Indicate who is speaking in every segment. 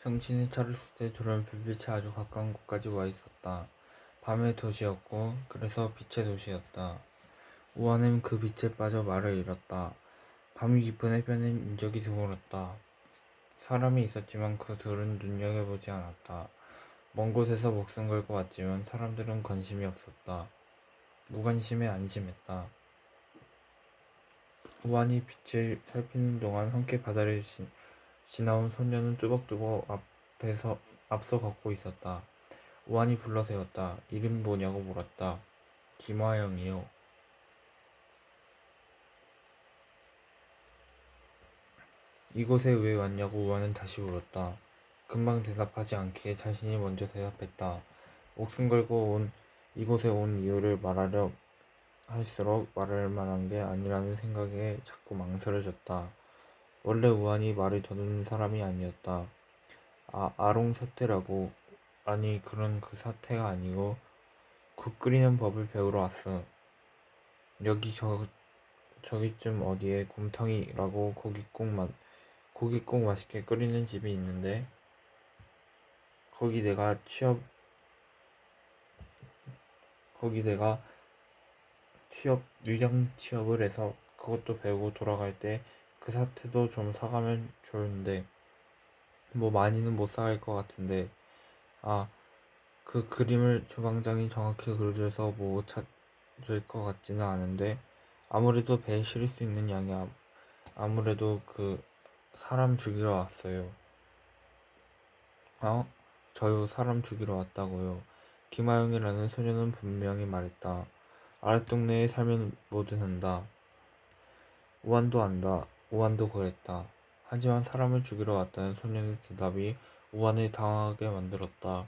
Speaker 1: 정신을 차렸을 때 둘은 불빛에 아주 가까운 곳까지 와 있었다. 밤의 도시였고 그래서 빛의 도시였다. 우아는 그 빛에 빠져 말을 잃었다. 밤이 깊은 해변엔 인적이 드물었다. 사람이 있었지만 그 둘은 눈여겨보지 않았다. 먼 곳에서 목숨 걸고 왔지만 사람들은 관심이 없었다. 무관심에 안심했다. 우환이 빛을 살피는 동안 함께 바다를 지나온 소녀는 뚜벅뚜벅 앞서 걷고 있었다. 우환이 불러세웠다. 이름 뭐냐고 물었다. 김화영이요. 이곳에 왜 왔냐고 우환은 다시 물었다. 금방 대답하지 않기에 자신이 먼저 대답했다. 목숨 걸고 이곳에 온 이유를 말하려 할수록 말할 만한 게 아니라는 생각에 자꾸 망설여졌다. 원래 우환이 말을 더듬는 사람이 아니었다. 아롱 사태라고. 아니 그런 그 사태가 아니고 국 끓이는 법을 배우러 왔어. 저기쯤 어디에 곰탕이라고 고기 꼭 맛있게 끓이는 집이 있는데 거기 내가 유령 취업을 해서 그것도 배우고 돌아갈 때 그 사태도 좀 사가면 좋은데 뭐 많이는 못 사갈 것 같은데 그 그림을 주방장이 정확히 그려줘서 못 찾을 것 같지는 않은데 아무래도 배에 실을 수 있는 양이 아무래도 그 사람 죽이러 왔어요. 저요 사람 죽이러 왔다고요. 김하영이라는 소녀는 분명히 말했다. 아랫동네에 살면 뭐든 한다. 우환도 안다. 우환도 그랬다. 하지만 사람을 죽이러 왔다는 소년의 대답이 우환을 당황하게 만들었다.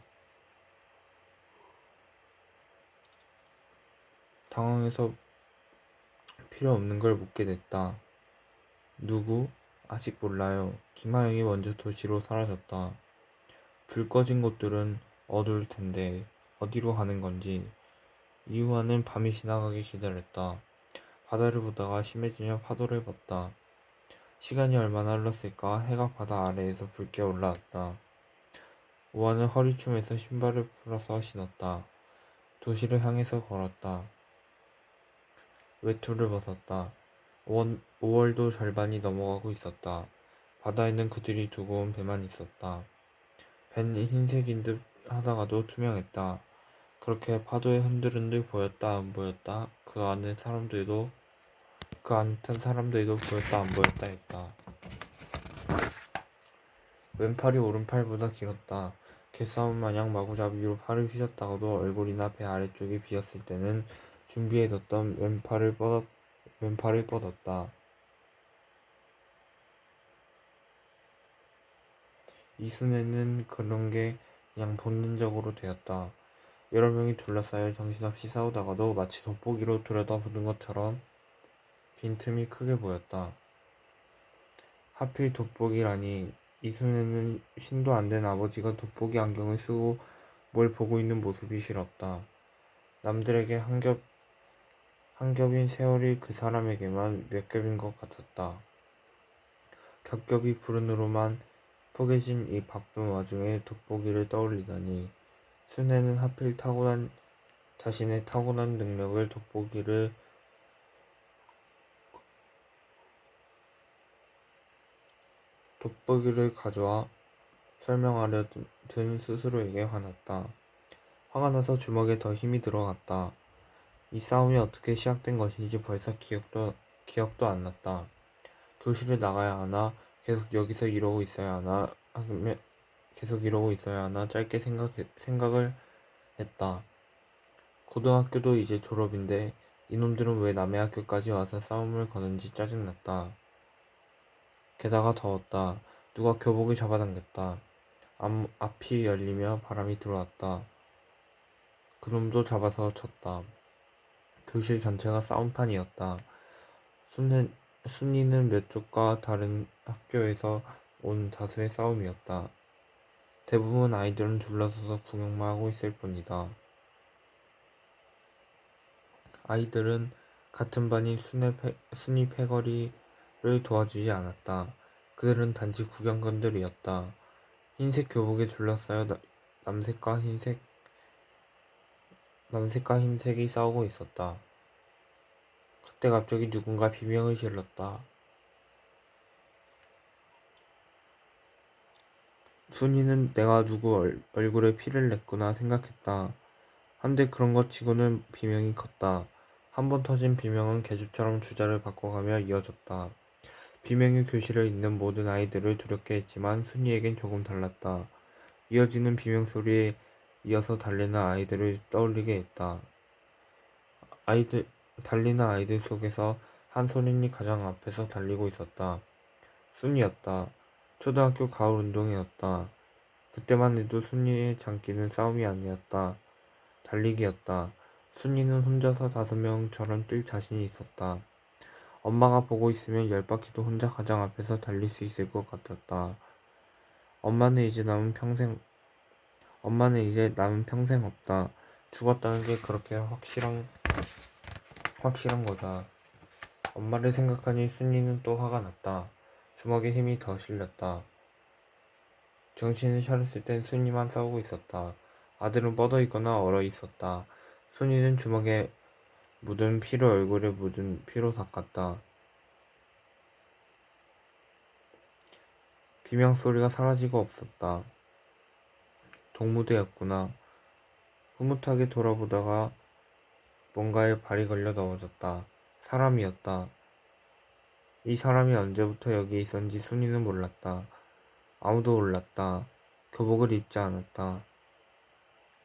Speaker 1: 당황해서 필요 없는 걸 묻게 됐다. 누구? 아직 몰라요. 김하영이 먼저 도시로 사라졌다. 불 꺼진 곳들은 어두울 텐데 어디로 가는 건지. 이우환은 밤이 지나가기 기다렸다. 바다를 보다가 심해지며 파도를 봤다. 시간이 얼마나 흘렀을까? 해가 바다 아래에서 붉게 올라왔다. 우환은 허리춤에서 신발을 풀어서 신었다. 도시를 향해서 걸었다. 외투를 벗었다. 5월도 절반이 넘어가고 있었다. 바다에는 그들이 두고 온 배만 있었다. 배는 흰색인 듯 하다가도 투명했다. 그렇게 파도에 흔들흔들 보였다 안 보였다. 그 안에 탄 사람들도 보였다 안 보였다 했다. 왼팔이 오른팔보다 길었다. 개싸움 마냥 마구잡이로 팔을 휘젓다가도 얼굴이나 배 아래쪽이 비었을 때는 준비해뒀던 왼팔을 뻗었다. 이순애는 그런 게 그냥 본능적으로 되었다. 여러 명이 둘러싸여 정신없이 싸우다가도 마치 돋보기로 들여다보는 것처럼 빈틈이 크게 보였다. 하필 돋보기라니. 이순애는 신도 안 된 아버지가 돋보기 안경을 쓰고 뭘 보고 있는 모습이 싫었다. 남들에게 한 겹인 세월이 그 사람에게만 몇 겹인 것 같았다. 겹겹이 푸른으로만 포개진 이 바쁜 와중에 돋보기를 떠올리다니. 순애는 하필 자신의 타고난 능력을 돋보기를 가져와 설명하려던 스스로에게 화났다. 화가 나서 주먹에 더 힘이 들어갔다. 이 싸움이 어떻게 시작된 것인지 벌써 기억도 안 났다. 교실을 나가야 하나, 계속 여기서 이러고 있어야 하나, 계속 이러고 있어야 하나 짧게 생각을 했다. 고등학교도 이제 졸업인데 이놈들은 왜 남의 학교까지 와서 싸움을 거는지 짜증났다. 게다가 더웠다. 누가 교복을 잡아당겼다. 앞이 열리며 바람이 들어왔다. 그놈도 잡아서 쳤다. 교실 전체가 싸움판이었다. 순위는 몇 쪽과 다른 학교에서 온 다수의 싸움이었다. 대부분 아이들은 둘러서서 구경만 하고 있을 뿐이다. 아이들은 같은 반인 순위 패거리를 도와주지 않았다. 그들은 단지 구경꾼들이었다. 흰색 교복에 둘러싸여 남색과 흰색이 싸우고 있었다. 그때 갑자기 누군가 비명을 질렀다. 순이는 내가 누구 얼굴에 피를 냈구나 생각했다. 한데 그런 것 치고는 비명이 컸다. 한 번 터진 비명은 계주처럼 주자를 바꿔가며 이어졌다. 비명이 교실에 있는 모든 아이들을 두렵게 했지만 순이에겐 조금 달랐다. 이어지는 비명 소리에 이어서 달리는 아이들을 떠올리게 했다. 아이들, 달리는 아이들 속에서 한 소년이 가장 앞에서 달리고 있었다. 순이었다. 초등학교 가을 운동회였다. 그때만 해도 순이의 장기는 싸움이 아니었다. 달리기였다. 순이는 혼자서 5명처럼 뛸 자신이 있었다. 엄마가 보고 있으면 10바퀴도 혼자 가장 앞에서 달릴 수 있을 것 같았다. 엄마는 이제 남은 평생 없다. 죽었다는 게 그렇게 확실한 거다. 엄마를 생각하니 순이는 또 화가 났다. 주먹에 힘이 더 실렸다. 정신을 차렸을 땐 순이만 싸우고 있었다. 아들은 뻗어 있거나 얼어 있었다. 순이는 주먹에 묻은 피를 얼굴에 묻은 피로 닦았다. 비명 소리가 사라지고 없었다. 동무대였구나. 흐뭇하게 돌아보다가 뭔가에 발이 걸려 넘어졌다. 사람이었다. 이 사람이 언제부터 여기에 있었는지 순이는 몰랐다. 아무도 몰랐다. 교복을 입지 않았다.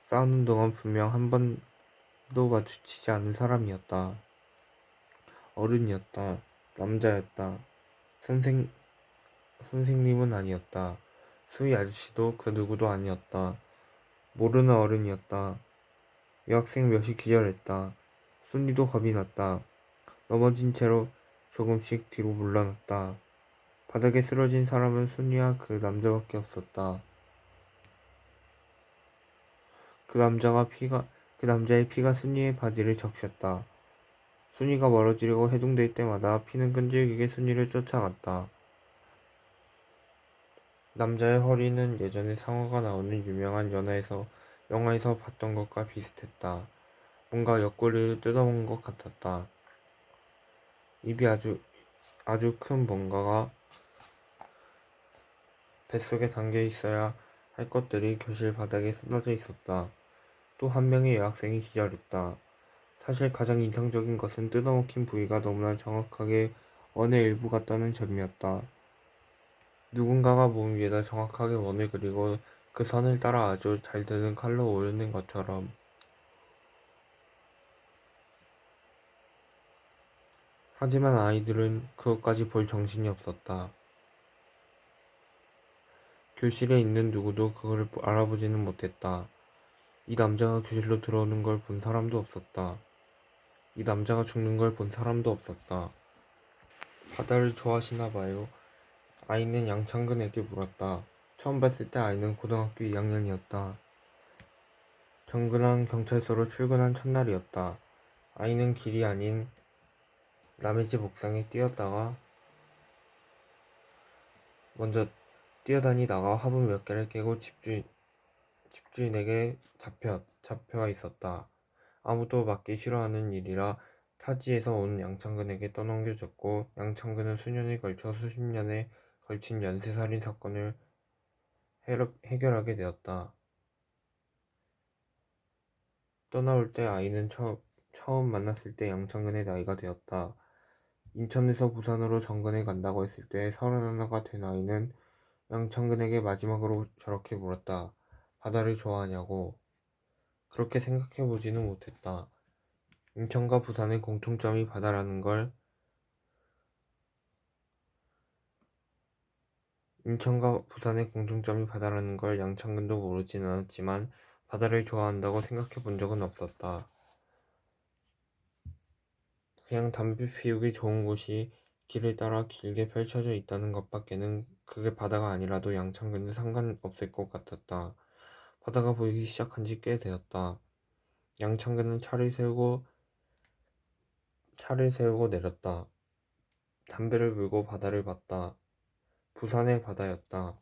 Speaker 1: 싸우는 동안 분명 한 번도 마주치지 않은 사람이었다. 어른이었다. 남자였다. 선생님은 아니었다. 수희 아저씨도 그 누구도 아니었다. 모르는 어른이었다. 여학생 몇이 기절했다. 순이도 겁이 났다. 넘어진 채로 조금씩 뒤로 물러났다. 바닥에 쓰러진 사람은 순이와 그 남자밖에 없었다. 그 남자의 피가 순이의 바지를 적셨다. 순이가 멀어지려고 해동될 때마다 피는 끈질기게 순이를 쫓아갔다. 남자의 허리는 예전에 상어가 나오는 유명한 영화에서 봤던 것과 비슷했다. 뭔가 옆구리를 뜯어먹은 것 같았다. 입이 아주 큰 뭔가가 뱃속에 담겨 있어야 할 것들이 교실 바닥에 쏟아져 있었다. 또 한 명의 여학생이 기절했다. 사실 가장 이상적인 것은 뜯어먹힌 부위가 너무나 정확하게 원의 일부 같다는 점이었다. 누군가가 몸 위에다 정확하게 원을 그리고 그 선을 따라 아주 잘 드는 칼로 오르는 것처럼. 하지만 아이들은 그것까지 볼 정신이 없었다. 교실에 있는 누구도 그걸 알아보지는 못했다. 이 남자가 교실로 들어오는 걸 본 사람도 없었다. 이 남자가 죽는 걸 본 사람도 없었다. 바다를 좋아하시나 봐요. 아이는 양창근에게 물었다. 처음 봤을 때 아이는 고등학교 2학년이었다. 정근항 경찰서로 출근한 첫날이었다. 아이는 길이 아닌 남의 집 옥상에 먼저 뛰어다니다가 화분 몇 개를 깨고 집주인에게 잡혀와 있었다. 아무도 맡기 싫어하는 일이라 타지에서 온 양창근에게 떠넘겨졌고 양창근은 수년에 걸쳐 수십 년에 걸친 연쇄살인 사건을 해결하게 되었다. 떠나올 때 아이는 처음 만났을 때 양창근의 나이가 되었다. 인천에서 부산으로 정근에 간다고 했을 때 31가 된 아이는 양창근에게 마지막으로 저렇게 물었다. 바다를 좋아하냐고. 그렇게 생각해보지는 못했다. 인천과 부산의 공통점이 바다라는 걸 양창근도 모르진 않았지만 바다를 좋아한다고 생각해 본 적은 없었다. 그냥 담배 피우기 좋은 곳이 길을 따라 길게 펼쳐져 있다는 것밖에는 그게 바다가 아니라도 양창근은 상관없을 것 같았다. 바다가 보이기 시작한 지 꽤 되었다. 양창근은 차를 세우고 내렸다. 담배를 물고 바다를 봤다. 부산의 바다였다.